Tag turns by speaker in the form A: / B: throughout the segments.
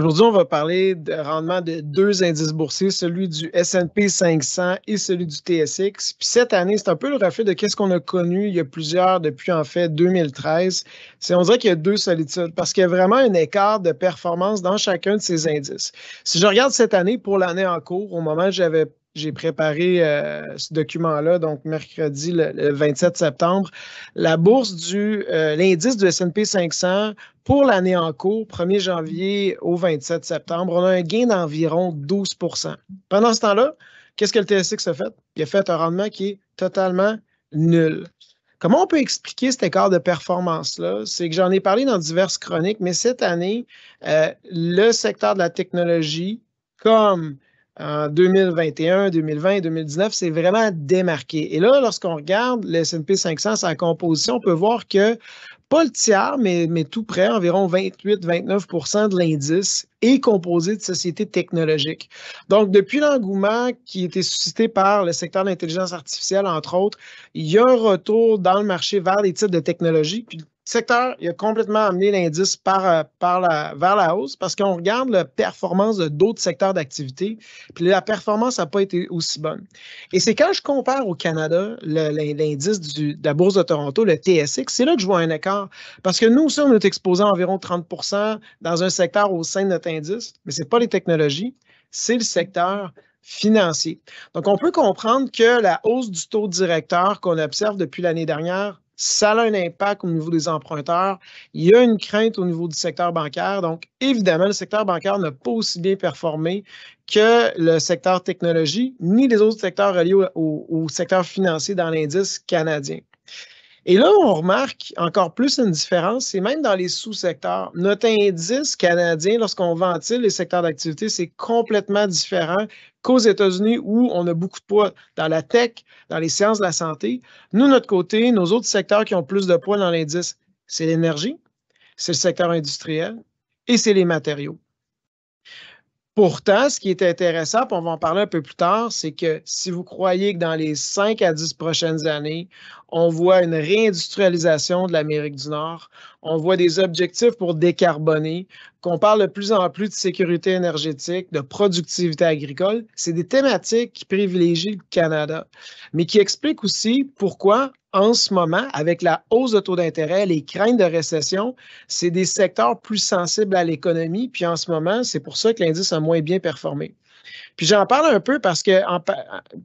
A: Aujourd'hui, on va parler de rendement de deux indices boursiers, celui du S&P 500 et celui du TSX. Puis cette année, c'est un peu le reflet de ce qu'on a connu il y a plusieurs depuis en fait 2013. On dirait qu'il y a deux solitudes parce qu'il y a vraiment un écart de performance dans chacun de ces indices. Si je regarde cette année pour l'année en cours, au moment où j'ai préparé ce document-là, donc mercredi le 27 septembre. La bourse l'indice du S&P 500 pour l'année en cours, 1er janvier au 27 septembre, on a un gain d'environ 12 %. Pendant ce temps-là, qu'est-ce que le TSX a fait? Il a fait un rendement qui est totalement nul. Comment on peut expliquer cet écart de performance-là? C'est que j'en ai parlé dans diverses chroniques, mais cette année, le secteur de la technologie, comme en 2021, 2020 et 2019, c'est vraiment démarqué. Et là, lorsqu'on regarde le S&P 500, sa composition, on peut voir que pas le tiers, mais tout près, environ 28-29 % de l'indice est composé de sociétés technologiques. Donc, depuis l'engouement qui a été suscité par le secteur de l'intelligence artificielle, entre autres, il y a un retour dans le marché vers les types de technologies. Puis, le secteur, il a complètement amené l'indice vers la hausse parce qu'on regarde la performance de d'autres secteurs d'activité, puis la performance n'a pas été aussi bonne. Et c'est quand je compare au Canada l'indice de la Bourse de Toronto, le TSX, c'est là que je vois un écart. Parce que nous aussi, on est exposé à environ 30 % dans un secteur au sein de notre indice, mais ce n'est pas les technologies, c'est le secteur financier. Donc, on peut comprendre que la hausse du taux directeur qu'on observe depuis l'année dernière, ça a un impact au niveau des emprunteurs. Il y a une crainte au niveau du secteur bancaire. Donc, évidemment, le secteur bancaire n'a pas aussi bien performé que le secteur technologie, ni les autres secteurs reliés au secteur financier dans l'indice canadien. Et là, on remarque encore plus une différence, c'est même dans les sous-secteurs. Notre indice canadien, lorsqu'on ventile les secteurs d'activité, c'est complètement différent qu'aux États-Unis où on a beaucoup de poids dans la tech, dans les sciences de la santé. Nous, de notre côté, nos autres secteurs qui ont plus de poids dans l'indice, c'est l'énergie, c'est le secteur industriel et c'est les matériaux. Pourtant, ce qui est intéressant, puis on va en parler un peu plus tard, c'est que si vous croyez que dans les 5 à 10 prochaines années, on voit une réindustrialisation de l'Amérique du Nord, on voit des objectifs pour décarboner, qu'on parle de plus en plus de sécurité énergétique, de productivité agricole, c'est des thématiques qui privilégient le Canada, mais qui expliquent aussi pourquoi, en ce moment, avec la hausse de taux d'intérêt, les craintes de récession, c'est des secteurs plus sensibles à l'économie. Puis en ce moment, c'est pour ça que l'indice a moins bien performé. Puis j'en parle un peu parce que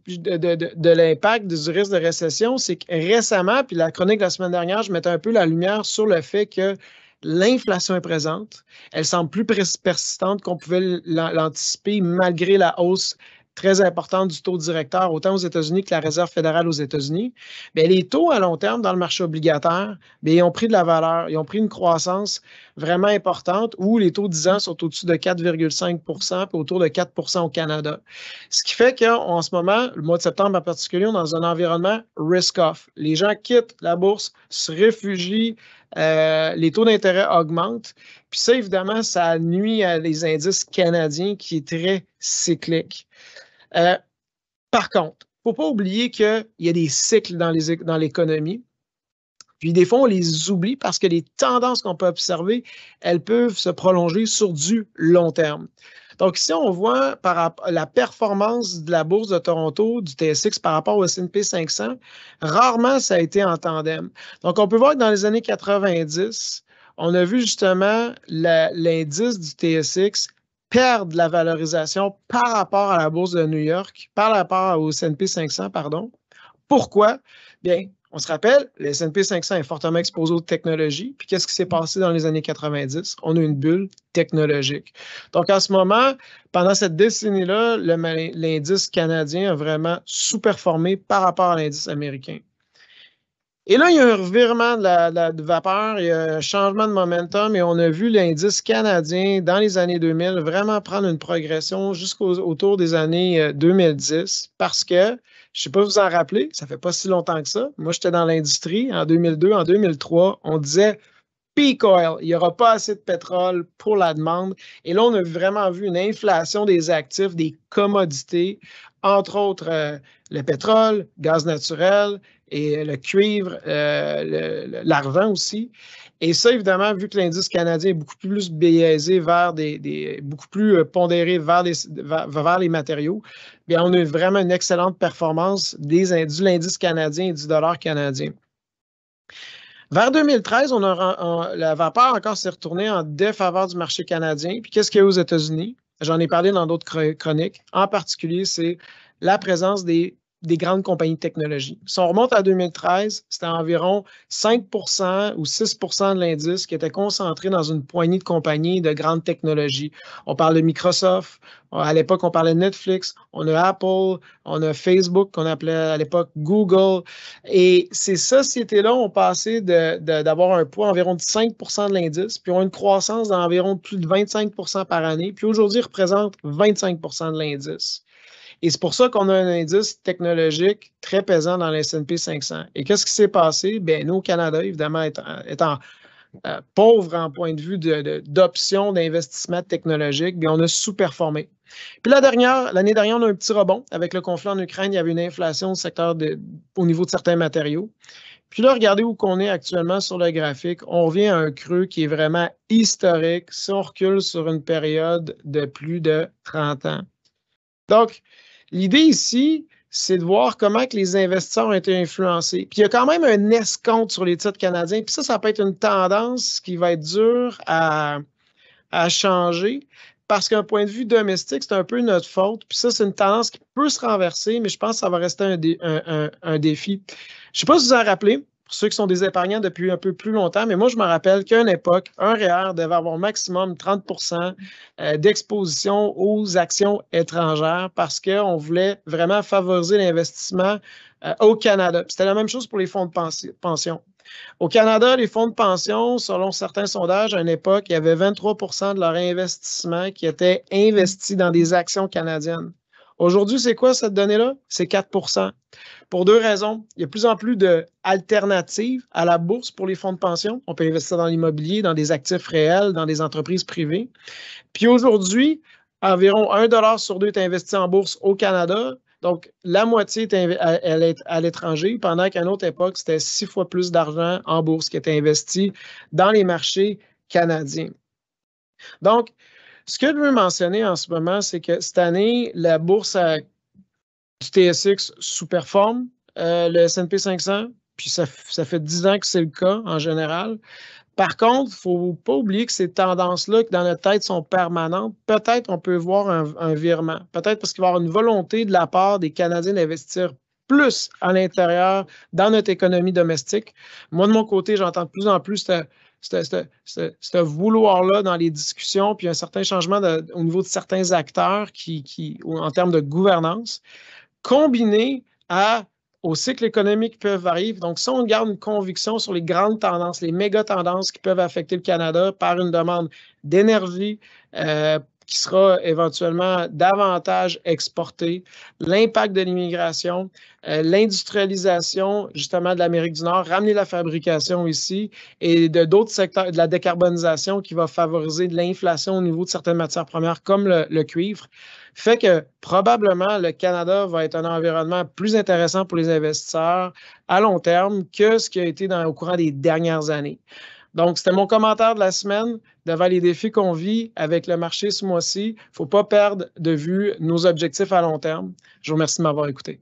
A: de l'impact du risque de récession, c'est que récemment, puis la chronique de la semaine dernière, je mettais un peu la lumière sur le fait que l'inflation est présente. Elle semble plus persistante qu'on pouvait l'anticiper malgré la hausse très importante du taux directeur, autant aux États-Unis que la Réserve fédérale aux États-Unis. Bien, les taux à long terme dans le marché obligataire, bien, ils ont pris de la valeur, ils ont pris une croissance vraiment importante où les taux 10 ans sont au-dessus de 4,5 % puis autour de 4 % au Canada. Ce qui fait qu'en ce moment, le mois de septembre en particulier, on est dans un environnement risk-off. Les gens quittent la bourse, se réfugient, les taux d'intérêt augmentent. Puis ça, évidemment, ça nuit à les indices canadiens qui est très cyclique. Par contre, il ne faut pas oublier qu'il y a des cycles dans l'économie. Puis des fois, on les oublie parce que les tendances qu'on peut observer, elles peuvent se prolonger sur du long terme. Donc ici, on voit la performance de la Bourse de Toronto, du TSX par rapport au S&P 500, rarement ça a été en tandem. Donc on peut voir que dans les années 90, on a vu justement l'indice du TSX perdre de la valorisation par rapport à la Bourse de New York, par rapport au S&P 500, pardon. Pourquoi? Bien, on se rappelle, le S&P 500 est fortement exposé aux technologies. Puis qu'est-ce qui s'est passé dans les années 90? On a une bulle technologique. Donc, en ce moment, pendant cette décennie-là, l'indice canadien a vraiment sous-performé par rapport à l'indice américain. Et là, il y a un revirement de vapeur, il y a un changement de momentum et on a vu l'indice canadien dans les années 2000 vraiment prendre une progression jusqu'autour des années 2010 parce que, je ne sais pas vous en rappeler, ça ne fait pas si longtemps que ça. Moi, j'étais dans l'industrie en 2002, en 2003, on disait peak oil, il n'y aura pas assez de pétrole pour la demande. Et là, on a vraiment vu une inflation des actifs, des commodités, entre autres le pétrole, gaz naturel et le cuivre, l'argent aussi. Et ça, évidemment, vu que l'indice canadien est beaucoup plus biaisé vers beaucoup plus pondéré vers les matériaux, bien, on a vraiment une excellente performance de l'indice canadien et du dollar canadien. Vers 2013, la vapeur encore s'est retournée en défaveur du marché canadien. Puis qu'est-ce qu'il y a aux États-Unis? J'en ai parlé dans d'autres chroniques. En particulier, c'est la présence des grandes compagnies de technologie. Si on remonte à 2013, c'était environ 5 ou 6 de l'indice qui était concentré dans une poignée de compagnies de grandes technologies. On parle de Microsoft, à l'époque, on parlait de Netflix, on a Apple, on a Facebook, qu'on appelait à l'époque Google. Et ces sociétés-là ont passé d'avoir un poids environ de 5 de l'indice, puis ont une croissance d'environ plus de 25 par année, puis aujourd'hui représentent 25 de l'indice. Et c'est pour ça qu'on a un indice technologique très pesant dans le S&P 500. Et qu'est-ce qui s'est passé? Bien, nous, au Canada, évidemment, étant pauvres en point de vue d'options d'investissement technologique, bien, on a sous-performé. Puis l'année dernière, on a un petit rebond. Avec le conflit en Ukraine, il y avait une inflation au niveau de certains matériaux. Puis là, regardez où qu'on est actuellement sur le graphique. On revient à un creux qui est vraiment historique si on recule sur une période de plus de 30 ans. Donc, l'idée ici, c'est de voir comment que les investisseurs ont été influencés. Puis il y a quand même un escompte sur les titres canadiens. Puis ça peut être une tendance qui va être dure à changer parce qu'un point de vue domestique, c'est un peu notre faute. Puis ça, c'est une tendance qui peut se renverser, mais je pense que ça va rester un défi. Je ne sais pas si vous en rappelez, pour ceux qui sont des épargnants depuis un peu plus longtemps, mais moi, je me rappelle qu'à une époque, un REER devait avoir maximum 30 d'exposition aux actions étrangères parce qu'on voulait vraiment favoriser l'investissement au Canada. C'était la même chose pour les fonds de pension. Au Canada, les fonds de pension, selon certains sondages, à une époque, il y avait 23 de leur investissement qui était investi dans des actions canadiennes. Aujourd'hui, c'est quoi cette donnée-là? C'est 4 pour deux raisons. Il y a de plus en plus d'alternatives à la bourse pour les fonds de pension. On peut investir dans l'immobilier, dans des actifs réels, dans des entreprises privées. Puis aujourd'hui, environ 1 sur 2 est investi en bourse au Canada. Donc, la moitié est à l'étranger, pendant qu'à une autre époque, c'était 6 fois plus d'argent en bourse qui était investi dans les marchés canadiens. Donc, ce que je veux mentionner en ce moment, c'est que cette année, la bourse du TSX sous-performe le S&P 500, puis ça fait 10 ans que c'est le cas en général. Par contre, il ne faut pas oublier que ces tendances-là, qui dans notre tête sont permanentes, peut-être on peut voir un virement. Peut-être parce qu'il va y avoir une volonté de la part des Canadiens d'investir plus à l'intérieur dans notre économie domestique. Moi, de mon côté, j'entends de plus en plus ce vouloir-là dans les discussions, puis un certain changement au niveau de certains acteurs en termes de gouvernance, combiné aux cycles économiques qui peuvent varier. Donc, si on garde une conviction sur les grandes tendances, les méga tendances qui peuvent affecter le Canada par une demande d'énergie qui sera éventuellement davantage exportée, l'impact de l'immigration, l'industrialisation justement de l'Amérique du Nord, ramener la fabrication ici et d'autres secteurs, de la décarbonisation qui va favoriser de l'inflation au niveau de certaines matières premières comme le cuivre, fait que probablement le Canada va être un environnement plus intéressant pour les investisseurs à long terme que ce qui a été au courant des dernières années. Donc, c'était mon commentaire de la semaine devant les défis qu'on vit avec le marché ce mois-ci. Il ne faut pas perdre de vue nos objectifs à long terme. Je vous remercie de m'avoir écouté.